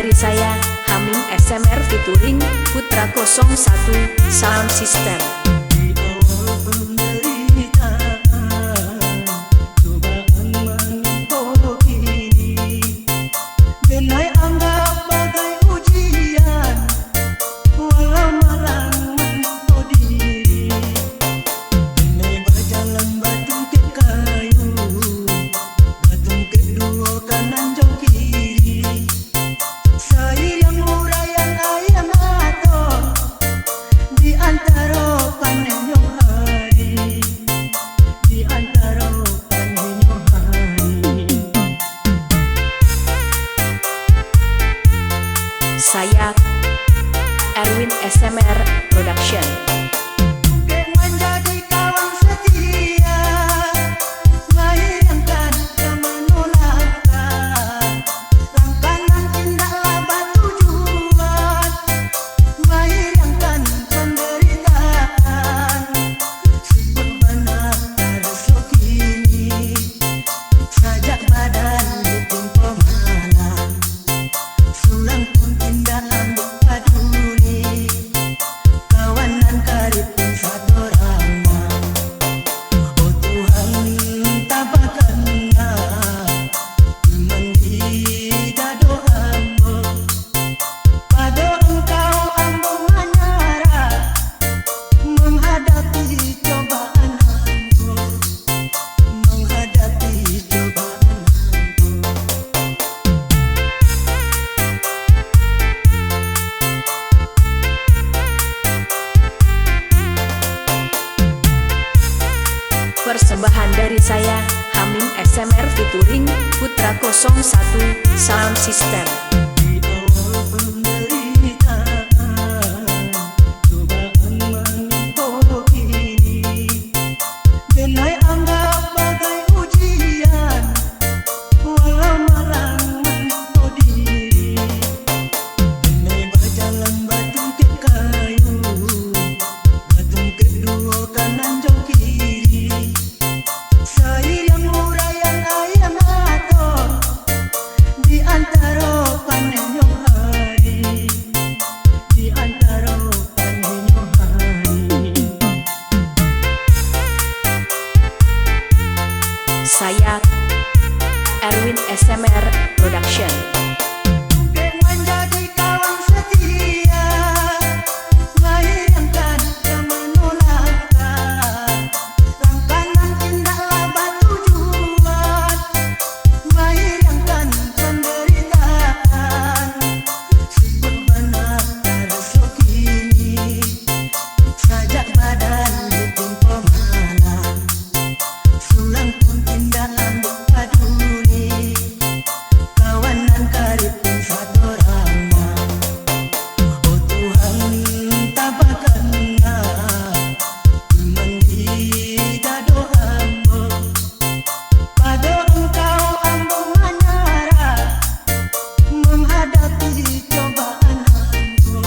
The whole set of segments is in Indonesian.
dari saya, Hamim SMR featuring Putra 01 Sound System. Saya Erwin SMR Production. Menjadi kawan setia, bayangkan kemenolakkan, langkahkan tindaklah batu jual, bayangkan penderitaan, sebut benar resok ini, sajak badan ditimpa malam, sulang pun tidak ambuk paduli, kawanan karib pun satu rama. Oh Tuhan tabakanna mendidak doamu, pada Engkau ambo menyerah, menghadapi cobaan ambo, menghadapi cobaan ambo. Persembahan dari saya, Hamim SMR featuring Putra 01 Sound System. Saya Erwin SMR Production. Menjadi kawan setia, bayangkan kemenolakkan, langkahkan tindaklah batu jual, bayangkan penderitaan, sebut benar resok ini, sajak badan ditimpa malam, sulang pun tidak ambuk paduli, kawanan karib pun satu rama. Oh Tuhan tabakanna mendidak doamu, pada Engkau ambo menyerah, menghadapi cobaan ambo.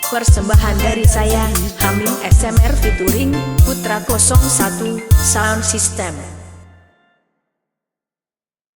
Persembahan dari saya, Hamim SMR featuring Putra 01 Sound System.